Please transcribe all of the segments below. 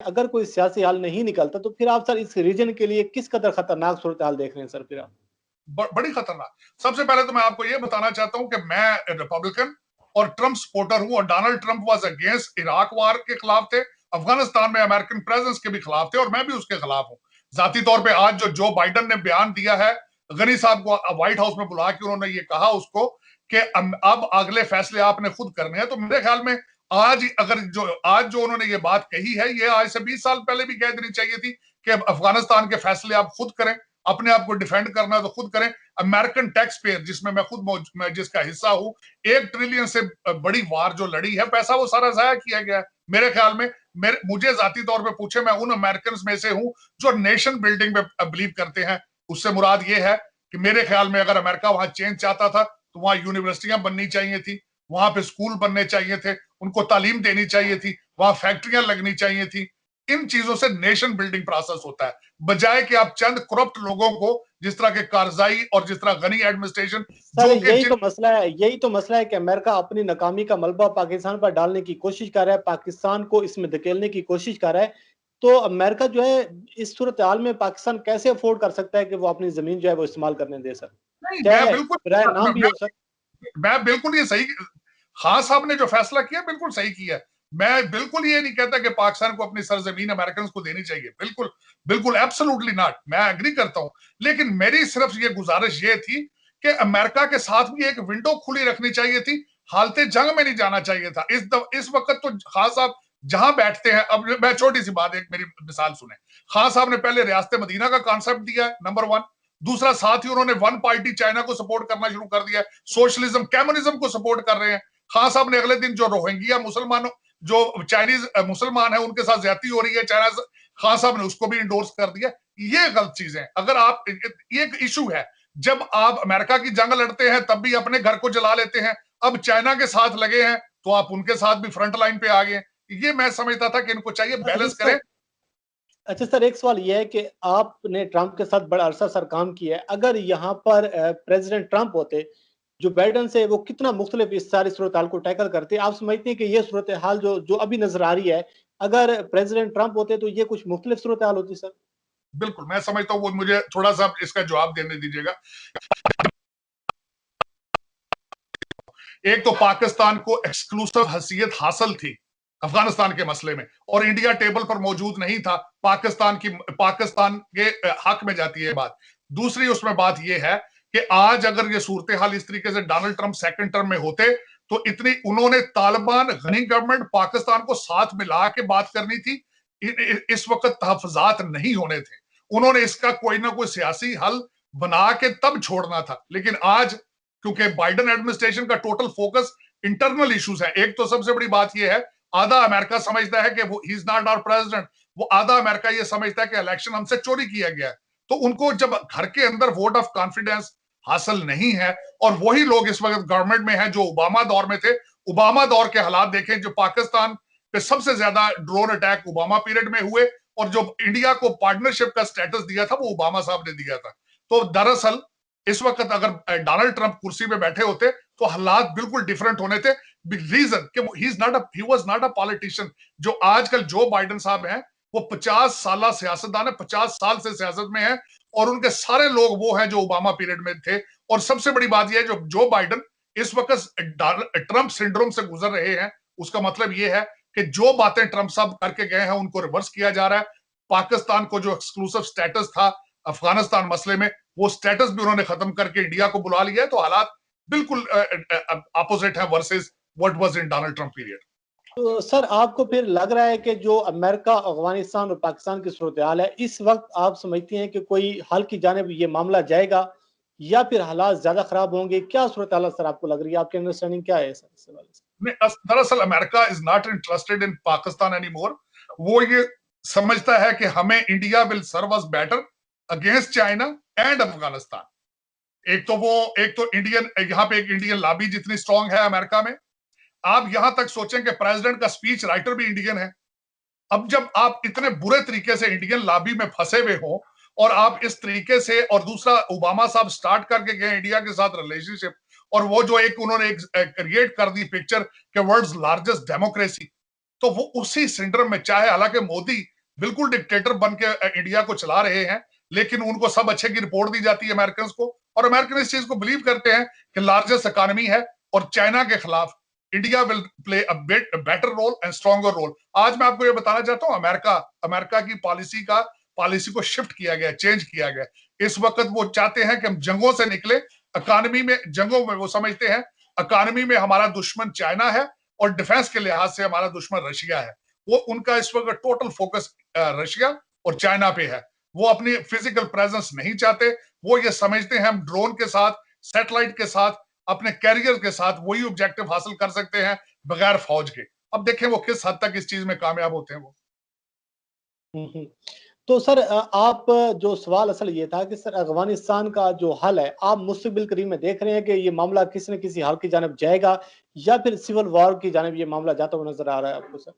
अगर कोई सियासी हल नहीं निकलता तो फिर आप सर इस रीजन के लिए किस कदर खतरनाक सूरत हाल देख रहे हैं सर फिर आप? बड़ी खतरनाक। सबसे पहले तो मैं आपको यह बताना चाहता हूं कि मैं रिपब्लिकन और ट्रंप सपोर्टर हूं, और Donald Trump was against Iraq war के खिलाफ थे, अफगानिस्तान में अमेरिकन प्रेजेंस के भी खिलाफ थे, और मैं भी उसके खिलाफ हूं जाती तौर पे। आज जो बाइडन ने बयान दिया है, गनी साहब को व्हाइट हाउस में बुला के उन्होंने ये कहा उसको कि अब अगले फैसले आपने खुद करने हैं, तो मेरे ख्याल में आज जो उन्होंने ये बात कही है, ये आज से 20 साल पहले भी कह देनी चाहिए थी कि अफगानिस्तान के फैसले आप खुद करें, अपने आप को डिफेंड करना है तो खुद करें। अमेरिकन टैक्स पेयर, जिसमें मैं जिसका हिस्सा हूं, 1 ट्रिलियन से बड़ी वार जो लड़ी है, पैसा वो सारा जाया किया गया है मेरे ख्याल में। मुझे जाती तौर पे पूछे, मैं उन अमेरिकन में से हूं जो नेशन बिल्डिंग पे बिलीव करते हैं। उससे मुराद ये है कि मेरे ख्याल में अगर अमेरिका वहां चेंज चाहता था तो वहां यूनिवर्सिटियां बननी चाहिए थी, वहां पे स्कूल बनने चाहिए थे, उनको तालीम देनी चाहिए थी, वहां फैक्ट्रियां लगनी चाहिए थी। इन चीजों से नेशन बिल्डिंग प्रोसेस होता है, बजाय कि आप चंद करप्ट लोगों को, जिस तरह के कारजाई और जिस तरह गनी एडमिनिस्ट्रेशन, सर जो कि यही तो मसला है कि अमेरिका अपनी नाकामी का मलबा पाकिस्तान पर डालने की कोशिश कर रहा है, पाकिस्तान को इसमें धकेलने की कोशिश कर रहा है। तो अमेरिका जो है इस सूरत हाल में पाकिस्तान कैसे अफोर्ड कर सकता है कि वो अपनी जमीन जो है वो इस्तेमाल करने दे सर, नहीं, चाहे राय नाम भी हो सर। मैं बिल्कुल ये सही, खान साहब ने जो फैसला किया बिल्कुल सही किया। मैं बिल्कुल ये नहीं कहता कि पाकिस्तान को अपनी सरजमीन अमेरिकन को देनी चाहिए, बिल्कुल बिल्कुल एब्सोल्युटली नॉट, मैं एग्री करता हूं। लेकिन मेरी सिर्फ ये गुजारिश ये थी कि अमेरिका के साथ भी एक विंडो खुली रखनी चाहिए थी, हालते जंग में नहीं जाना चाहिए था। इस वक्त तो खान साहब जहां बैठते हैं, अब मैं छोटी सी बात, एक मेरी मिसाल सुने। खान साहब ने पहले रियासत मदीना का कॉन्सेप्ट दिया है, नंबर 1। दूसरा, साथ ही उन्होंने वन पार्टी चाइना को सपोर्ट करना शुरू कर दिया, सोशलिज्म कम्युनिज्म को सपोर्ट कर रहे हैं। खान साहब ने अगले दिन जो रोहिंग्या मुसलमानों, जो चाइनीज मुसलमान है, उनके साथ ज्यादती हो रही है चाइना से, खान साहब ने उसको भी इंडोर्स कर दिया। ये गलत चीज है। अगर आप, ये एक इशू है, जब आप अमेरिका की जंग लड़ते हैं तब भी अपने घर को जला लेते हैं, अब चाइना के साथ लगे हैं तो आप उनके साथ भी फ्रंट लाइन पे आ गए। ये मैं समझता था कि इनको चाहिए बैलेंस करें। अच्छा सर, एक सवाल यह है कि आपने ट्रंप के साथ बड़ा अरसा सर काम किया है, अगर यहाँ पर प्रेसिडेंट ट्रंप होते, जो बाइडन से, वो कितना मुख्तलिफ इस सारी सूरत हाल को टैकल करते? आप समझते हैं कि ये सूरत हाल जो जो अभी नजर आ रही है, अगर प्रेसिडेंट ट्रंप होते तो ये कुछ मुख्तलिफ सूरत हाल होती सर? बिल्कुल, मैं समझता हूँ। वो मुझे थोड़ा सा इसका जवाब देने दीजिएगा। एक तो पाकिस्तान को एक्सक्लूसिव हैसियत हासिल थी अफगानिस्तान के मसले में, और इंडिया टेबल पर मौजूद नहीं था। पाकिस्तान के हक में जाती है बात। दूसरी उसमें बात यह है कि आज अगर ये सूरत हाल इस तरीके से डोनाल्ड ट्रंप सेकंड टर्म में होते, तो इतनी उन्होंने तालिबान, गनी गवर्नमेंट, पाकिस्तान को साथ मिला के बात करनी थी। इस वक्त तहफात नहीं होने थे। उन्होंने इसका कोई ना कोई सियासी हल बना के तब छोड़ना था। लेकिन आज, क्योंकि बाइडन एडमिनिस्ट्रेशन का टोटल फोकस इंटरनल इश्यूज है, एक तो सबसे बड़ी बात यह है, आधा अमेरिका समझता है कि वो ही इज नॉट आवर प्रेसिडेंट, वो आधा अमेरिका ये समझता है कि इलेक्शन हमसे चोरी किया गया है। तो उनको जब घर के अंदर वोट ऑफ कॉन्फिडेंस हासिल नहीं है, और वही लोग इस वक्त गवर्नमेंट में हैं जो ओबामा दौर में थे। ओबामा दौर के हालात देखें, जो पाकिस्तान पे सबसे ज्यादा ड्रोन अटैक ओबामा पीरियड में हुए, और जो इंडिया को पार्टनरशिप का स्टेटस दिया था वो ओबामा साहब ने दिया था। तो दरअसल इस वक्त अगर डोनाल्ड ट्रंप कुर्सी पे बैठे होते तो हालात बिल्कुल डिफरेंट होने थे। रीजन कि he was not a politician. जो आजकल जो बाइडन साहब हैं, वो 50 साल सियासतदान है, 50 साल से सियासत में है, और उनके सारे लोग वो हैं जो ओबामा पीरियड में थे। और सबसे बड़ी बात यह है, जो बाइडन इस वक्त ट्रंप सिंड्रोम से गुजर रहे हैं, उसका मतलब यह है कि जो बातें ट्रंप साहब करके गए हैं उनको रिवर्स किया जा रहा है। पाकिस्तान को जो एक्सक्लूसिव स्टेटस था अफगानिस्तान मसले में, वो स्टेटस भी उन्होंने खत्म करके इंडिया को बुला लिया है। तो हालात बिल्कुल अपोजिट है versus what was in Donald Trump period. तो सर आपको फिर लग रहा है कि जो अमेरिका, अफगानिस्तान और पाकिस्तान की सूरत हाल है, इस वक्त आप समझते हैं कि कोई हल की जानिब ये मामला जाएगा या फिर हालात ज्यादा खराब होंगे? क्या सूरत हाल सर आपको लग रही है? आपकी अंडरस्टैंडिंग क्या है सर इस हवाले से? दरअसल America is not interested in Pakistan any more. वो ये समझता है कि हमें India will serve us better against China and Afghanistan. एक तो इंडियन, यहाँ पे एक इंडियन लॉबी जितनी स्ट्रांग है अमेरिका में, आप यहां तक सोचें कि प्रेसिडेंट का स्पीच राइटर भी इंडियन है। अब जब आप इतने बुरे तरीके से इंडियन लॉबी में फंसे हुए हो, और आप इस तरीके से, और दूसरा ओबामा साहब स्टार्ट करके गए इंडिया के साथ रिलेशनशिप, और वो जो एक उन्होंने एक क्रिएट कर दी पिक्चर के वर्ल्ड्स लार्जेस्ट डेमोक्रेसी, तो वो उसी सिंड्रोम में, चाहे हालांकि मोदी बिल्कुल डिक्टेटर बन के इंडिया को चला रहे हैं, लेकिन उनको सब अच्छे की रिपोर्ट दी जाती है अमेरिकन को, और अमेरिकन इस चीज को बिलीव करते हैं कि लार्जेस्ट इकोनॉमी है और चाइना के खिलाफ India will play a better role and stronger role. आज मैं आपको ये बताना चाहता हूं, अमेरिका की पॉलिसी को शिफ्ट किया गया, चेंज किया गया। इस वक्त वो चाहते हैं कि हम जंगों से निकले, इकोनॉमी में, जंगों में वो समझते हैं इकोनॉमी में हमारा दुश्मन चाइना है और डिफेंस के लिहाज से हमारा दुश्मन रशिया है। वो उनका इस वक्त टोटल फोकस रशिया और चाइना पे है। वो अपनी फिजिकल प्रेजेंस नहीं चाहते। वो ये समझते हैं हम ड्रोन के साथ, सैटेलाइट के साथ, अपने कैरियर के साथ वही ऑब्जेक्टिव हासिल कर सकते हैं बगैर फौज के। अब देखें वो किस हद तक इस चीज में कामयाब होते हैं वो। हम्म। तो सर आप जो सवाल असल ये था कि सर अफगानिस्तान का जो हल है, आप मुस्तकबिल करीब में देख रहे हैं कि ये मामला किसी न किसी हल की जानब जाएगा या फिर सिविल वॉर की जानब ये मामला जाता हुआ नजर आ रहा है आपको सर?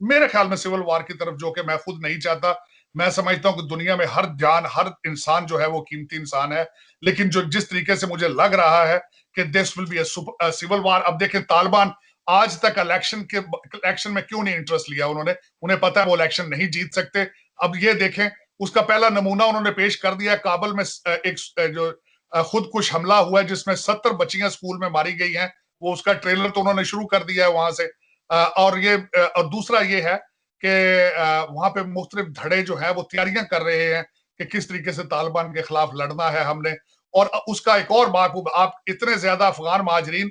मेरे ख्याल में सिविल वॉर की तरफ, जो कि मैं खुद नहीं चाहता। मैं समझता हूं कि दुनिया में हर जान, हर इंसान जो है वो कीमती इंसान है, लेकिन जो जिस तरीके से मुझे लग रहा है कि this will be a civil war. अब देखें तालिबान आज तक इलेक्शन में क्यों नहीं इंटरेस्ट लिया उन्होंने? उन्हें पता है वो इलेक्शन नहीं जीत सकते। अब ये देखें, उसका पहला नमूना उन्होंने पेश कर दिया। काबुल में एक जो खुदकुश हमला हुआ है जिसमें 70 बच्चियां स्कूल में मारी गई हैं, वो उसका ट्रेलर तो उन्होंने शुरू कर दिया है वहां से। और दूसरा ये है कि वहां पे मुख्तलिफ धड़े जो है वो तैयारियां कर रहे हैं कि किस तरीके से तालिबान के खिलाफ लड़ना है हमने। और उसका एक और बात, आप इतने ज्यादा अफगान महाजरीन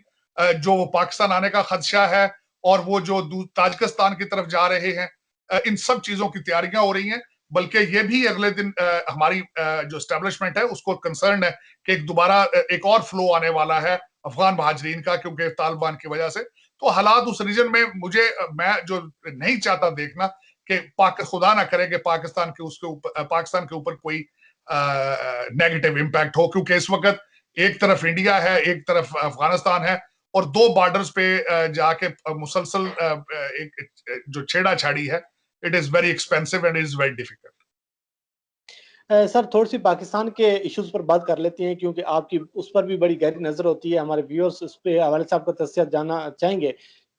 जो वो पाकिस्तान आने का खदशा है और वो जो ताजिकिस्तान की तरफ जा रहे हैं, इन सब चीजों की तैयारियां हो रही हैं। बल्कि ये भी अगले दिन हमारी जो एस्टेब्लिशमेंट है उसको कंसर्न है कि दोबारा एक और फ्लो आने वाला है अफगान महाजरीन का, क्योंकि तालिबान की वजह से। तो हालात उस रीजन में, मैं जो नहीं चाहता देखना कि खुदा ना करे कि पाकिस्तान के ऊपर कोई नेगेटिव इंपैक्ट हो, क्योंकि इस वक्त एक तरफ इंडिया है, एक तरफ अफगानिस्तान है, और दो बॉर्डर्स पे जाके मुसलसल एक जो छेड़ा छाड़ी है, it is very expensive and it is very difficult. Sir थोड़ी सी पाकिस्तान के इश्यूज पर बात कर लेते हैं, क्योंकि आपकी उस पर भी बड़ी गहरी नजर होती है। हमारे व्यूअर्स उस पर हवाले से आपका तस्वीर जानना चाहेंगे।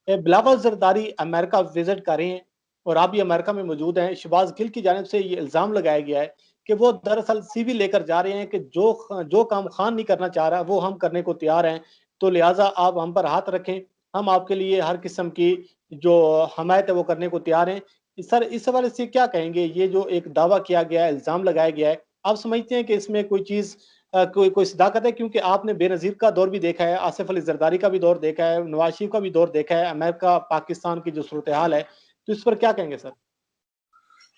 बिलावल जरदारी अमेरिका विजिट कर रहे हैं और आप भी अमेरिका में मौजूद हैं। शहबाज गिल की जानिब से ये इल्ज़ाम लगाया गया है कि वो दरअसल सीवी लेकर जा रहे हैं कि जो जो काम खान नहीं करना चाह रहा वो हम करने को तैयार हैं, तो लिहाजा आप हम पर हाथ रखें, हम आपके लिए हर किस्म की जो हमायत है वो करने को तैयार हैं। सर इस हवाले से क्या कहेंगे? ये जो एक दावा किया गया है, इल्ज़ाम लगाया गया है, आप समझते हैं कि इसमें कोई चीज़ कोई कोई सदाकत है? क्योंकि आपने बेनज़ीर का दौर भी देखा है, आसिफ अली ज़रदारी का भी दौर देखा है, नवाज़ शरीफ का भी दौर देखा है, अमेरिका पाकिस्तान की जो सूरत-ए-हाल है, तो इस पर क्या कहेंगे सर?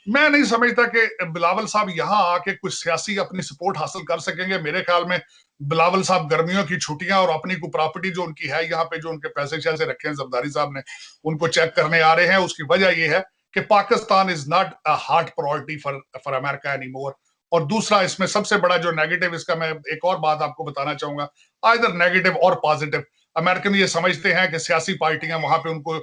मैं नहीं समझता कि बिलावल साहब यहाँ आके कुछ सियासी अपनी सपोर्ट हासिल कर सकेंगे। मेरे ख्याल में बिलावल साहब गर्मियों की छुट्टियां और अपनी को प्रॉपर्टी जो उनकी है यहाँ पे, जो उनके पैसे शैसे रखे हैं जरदारी साहब ने, उनको चेक करने आ रहे हैं। उसकी वजह यह है कि Pakistan is not a heart priority for America any more. और दूसरा इसमें सबसे बड़ा जो नेगेटिव, इसका मैं एक और बात आपको बताना चाहूंगा, आइदर नेगेटिव और पॉजिटिव। अमेरिकन ये समझते हैं कि सियासी पार्टियां वहां पे उनको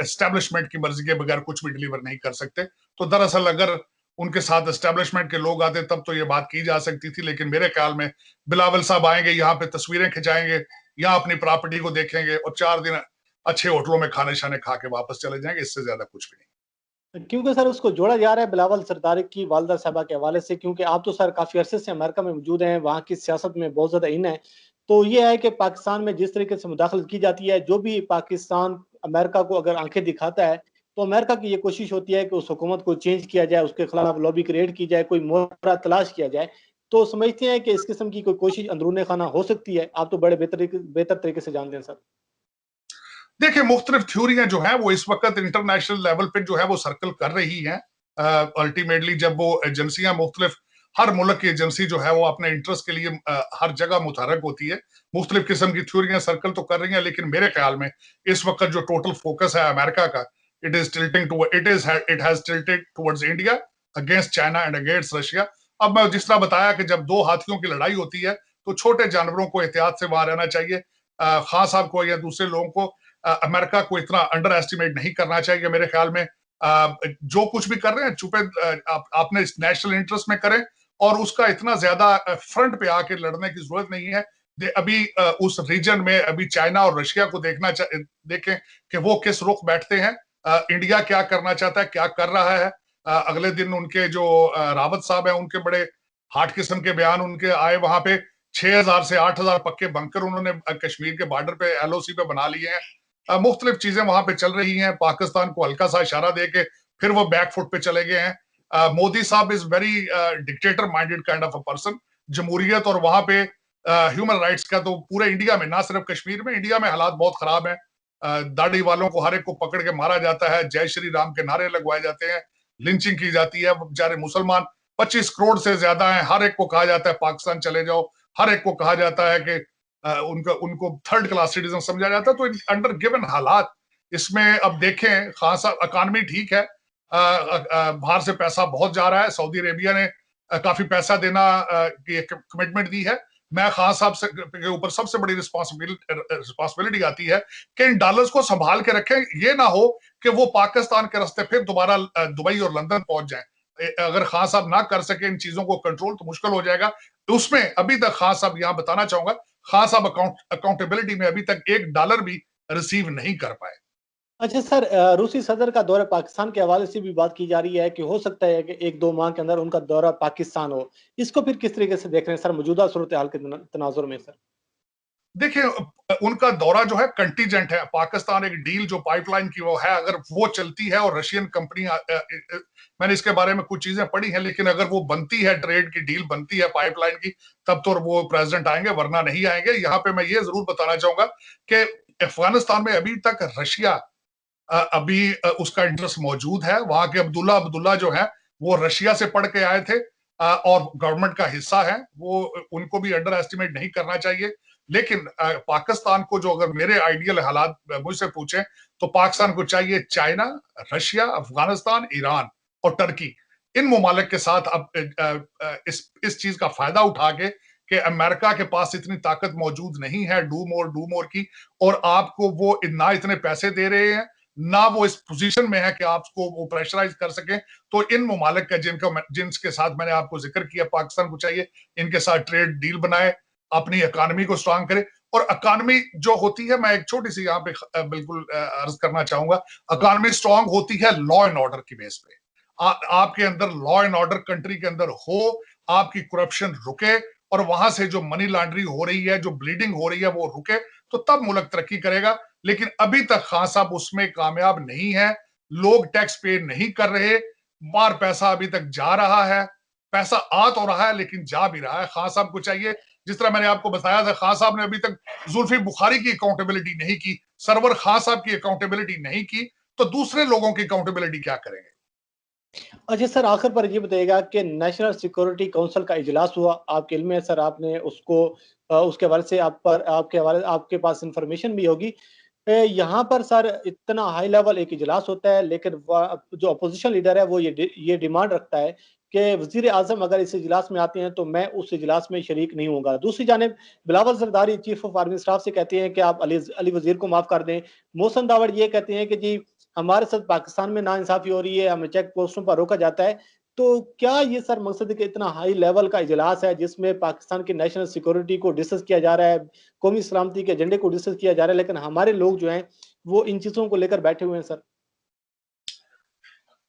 एस्टेब्लिशमेंट की मर्जी के बगैर कुछ भी डिलीवर नहीं कर सकते। तो दरअसल अगर उनके साथ एस्टेब्लिशमेंट के लोग आते तब तो ये बात की जा सकती थी, लेकिन मेरे ख्याल में बिलावल साहब आएंगे, यहाँ पे तस्वीरें खिंचाएंगे, यहाँ अपनी प्रॉपर्टी को देखेंगे और 4 दिन अच्छे होटलों में खाने शाने खा के वापस चले जाएंगे। इससे ज्यादा कुछ भी नहीं। क्योंकि सर उसको जोड़ा जा रहा है बिलावल सरदारी की वालदा साहबा के हवाले से, क्योंकि आप तो सर काफ़ी अरसे से अमेरिका में मौजूद हैं, वहाँ की सियासत में बहुत ज़्यादा इन है। तो ये है कि पाकिस्तान में जिस तरीके से मुदाखलत की जाती है, जो भी पाकिस्तान अमेरिका को अगर आंखें दिखाता है, तो अमेरिका की ये कोशिश होती है कि उस हुकूमत को चेंज किया जाए, उसके खिलाफ लॉबी क्रिएट की जाए, कोई मोहरा तलाश किया जाए। तो समझते हैं कि इस किस्म की कोई कोशिश अंदरूनी खाना हो सकती है? आप तो बड़े बेहतर तरीके से जानते हैं सर। देखिए, मुख्तलिफ थ्योरियां जो है वो इस वक्त इंटरनेशनल लेवल पे जो है वो सर्कल कर रही हैं। अल्टीमेटली जब वो एजेंसियां मुख्तलिफ, हर मुल्क की एजेंसी जो है वो अपने इंटरेस्ट के लिए हर जगह मुतहरक होती है। मुख्तलिफ किस्म की थ्योरियां सर्कल तो कर रही हैं, लेकिन मेरे ख्याल में इस वक्त जो टोटल फोकस है अमेरिका का, it has tilted towards India against China and against Russia. अब मैं जिस तरह बताया कि जब दो हाथियों की लड़ाई होती है तो छोटे जानवरों को एहतियात से वहां रहना चाहिए। खान साहब को या दूसरे लोगों को अमेरिका को इतना अंडर एस्टिमेट नहीं करना चाहिए। मेरे ख्याल में जो कुछ भी कर रहे हैं चुपे आपने नेशनल इंटरेस्ट में करें, और उसका इतना ज्यादा फ्रंट पे आके लड़ने की जरूरत नहीं है। अभी उस रीजन में अभी चाइना और रशिया को देखें कि वो किस रुख बैठते हैं, इंडिया क्या करना चाहता है, क्या कर रहा है। अगले दिन उनके जो रावत साहब हैं, उनके बड़े हार्ड किस्म के बयान उनके आए। वहां पे 6,000 से 8,000 पक्के बंकर उन्होंने कश्मीर के बॉर्डर पे एलओसी पे बना लिए हैं। मुख्तलिफ चीजें वहां पे चल रही हैं। पाकिस्तान को हल्का सा इशारा दे के फिर वो बैक फुट पे चले गए हैं। मोदी साहब is very dictator minded kind of a person. जमहूरियत और वहां पे ह्यूमन राइट्स का तो पूरे इंडिया में, ना सिर्फ कश्मीर में, इंडिया में हालात बहुत खराब है। दाढ़ी वालों को हर एक को पकड़ के मारा जाता है, जय श्री राम के नारे लगवाए जाते हैं, लिंचिंग की जाती है। बेचारे मुसलमान 25 करोड़ से ज्यादा हैं, हर एक को कहा जाता है पाकिस्तान चले जाओ, हर एक को कहा जाता है कि उनको थर्ड क्लास सिटीजन समझा जाता है। तो अंडर गिवन हालात इसमें अब देखें, खान साहब इकॉनमी ठीक है, बाहर से पैसा बहुत जा रहा है, सऊदी अरेबिया ने काफी पैसा देना की कमिटमेंट दी है। मैं खान साहब के ऊपर सबसे बड़ी रिस्पॉन्सिबिलिटी आती है कि इन डॉलर्स को संभाल के रखें, ये ना हो कि वो पाकिस्तान के रास्ते फिर दोबारा दुबई और लंदन पहुंच जाएं। अगर खान साहब ना कर सके इन चीजों को कंट्रोल तो मुश्किल हो जाएगा। उसमें अभी तक खान साहब, यहां बताना चाहूंगा, खान साहब अकाउंटेबिलिटी में अभी तक $1 भी रिसीव नहीं कर पाए। अच्छा सर, रूसी सदर का दौरा पाकिस्तान के हवाले से भी बात की जा रही है कि हो सकता है कि 1-2 माह के अंदर उनका दौरा पाकिस्तान हो। इसको फिर किस तरीके से देख रहे हैं सर, मौजूदा सूरत हाल के तनाजुर में सर? देखिए, उनका दौरा जो है कंटीजेंट है। पाकिस्तान एक डील जो पाइपलाइन की वो है, अगर वो चलती है और रशियन कंपनी, मैंने इसके बारे में कुछ चीजें पढ़ी हैं, लेकिन अगर वो बनती है, ट्रेड की डील बनती है पाइपलाइन की, तब तो वो प्रेसिडेंट आएंगे, वरना नहीं आएंगे। यहाँ पे मैं ये जरूर बताना चाहूंगा कि अफगानिस्तान में अभी तक रशिया अभी उसका इंटरेस्ट मौजूद है। वहां के अब्दुल्ला अब्दुल्ला जो है वो रशिया से पढ़ के आए थे और गवर्नमेंट का हिस्सा है। वो उनको भी अंडर एस्टिमेट नहीं करना चाहिए। लेकिन पाकिस्तान को, जो अगर मेरे आइडियल हालात मुझसे पूछे, तो पाकिस्तान को चाहिए चाइना, रशिया, अफगानिस्तान, ईरान और टर्की, इन ममालिक के साथ अब इस चीज का फायदा उठा के कि अमेरिका के पास इतनी ताकत मौजूद नहीं है डू मोर की, और आपको वो ना इतने पैसे दे रहे हैं, ना वो इस पोजीशन में है कि आपको वो प्रेशराइज कर सके। तो इन ममालिक का जिनके साथ मैंने आपको जिक्र किया, पाकिस्तान को चाहिए इनके साथ ट्रेड डील बनाए, अपनी इकोनॉमी को स्ट्रांग करे। और इकोनॉमी जो होती है, मैं एक छोटी सी यहाँ पे बिल्कुल अर्ज करना चाहूंगा, इकोनॉमी स्ट्रांग होती है लॉ एंड ऑर्डर की बेस पे। आपके अंदर लॉ एंड ऑर्डर कंट्री के अंदर हो, आपकी करप्शन रुके, और वहां से जो मनी लॉन्ड्रिंग हो रही है, जो ब्लीडिंग हो रही है, वो रुके, तो तब मुल्क तरक्की करेगा। लेकिन अभी तक खान साहब उसमें कामयाब नहीं है। लोग टैक्स पे नहीं कर रहे, बाहर पैसा अभी तक जा रहा है, पैसा आ तो रहा है लेकिन जा भी रहा है। खान साहब को चाहिए, जिस तरह मैंने आपको बताया था, खान साहब ने अभी तक जुल्फी बुखारी की अकाउंटेबिलिटी नहीं की, सरवर खान साहब की अकाउंटेबिलिटी नहीं की, तो दूसरे लोगों की अकाउंटेबिलिटी क्या करेंगे? अच्छा सर, आखिर पर ये बताइएगा कि नेशनल सिक्योरिटी काउंसिल का इजलास हुआ, आपके इल्म में है सर, आपने उसको उसके हवाले से आपके पास इंफॉर्मेशन भी होगी। यहाँ पर सर इतना हाई लेवल एक इजलास होता है, लेकिन जो अपोजिशन लीडर है वो ये डिमांड रखता है कि वजीर आजम अगर इस इजलास में आते हैं तो मैं उस इजलास में शरीक नहीं होगा। दूसरी जानिब Bilawal Zardari chief of army staff से कहते हैं कि आप अली वजीर को माफ कर दें। मोहसन दावड़ ये कहते हैं कि जी हमारे साथ पाकिस्तान में नाइंसाफी हो रही है, हमें चेक पोस्टों पर रोका जाता है। तो क्या ये सर मकसद है कि इतना हाई लेवल का इजलास है जिसमें पाकिस्तान की नेशनल सिक्योरिटी को डिस्कस किया जा रहा है, कौमी सलामती के एजेंडे को डिस्कस किया जा रहा है, लेकिन हमारे लोग जो हैं वो इन चीजों को लेकर बैठे हुए हैं सर?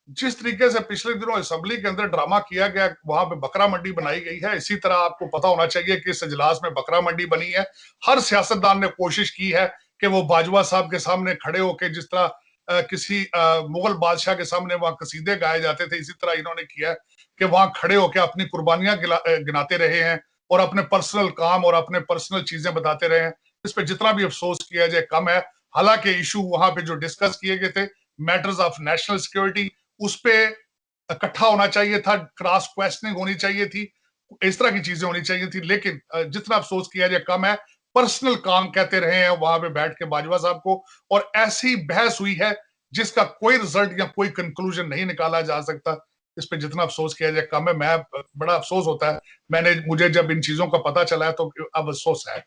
जिस तरीके से पिछले दिनों असेंबली के अंदर ड्रामा किया गया, वहां पे बकरा मंडी बनाई गई है, इसी तरह आपको पता होना चाहिए कि इस इजलास में बकरा मंडी बनी है। हर सियासतदान ने कोशिश की है कि वो बाजवा साहब के सामने खड़े होकर, जिस तरह किसी मुगल बादशाह के सामने वहां कसीदे गाए जाते थे, इसी तरह इन्होंने किया है कि वहां खड़े होकर अपनी कुर्बानियां गिनाते रहे हैं और अपने पर्सनल काम और अपने पर्सनल चीजें बताते रहे हैं। इस पर जितना भी अफसोस किया जाए कम है। हालांकि इशू वहां पे जो डिस्कस किए गए थे, मैटर्स ऑफ नेशनल सिक्योरिटी, उस पे इकट्ठा होना चाहिए था, क्रॉस क्वेश्चनिंग होनी चाहिए थी, इस तरह की चीजें होनी चाहिए थी। लेकिन जितना अफसोस किया जाए कम है। पर्सनल काम कहते रहे हैं वहां पे बैठ के बाजवा साहब को, और ऐसी बहस हुई है जिसका कोई रिजल्ट या कोई कंक्लूजन नहीं निकाला जा सकता। इस पे जितना अफसोस किया जाए कम है। मैं बड़ा अफसोस होता है, मुझे जब इन चीजों का पता चला है तो अब अफसोस है।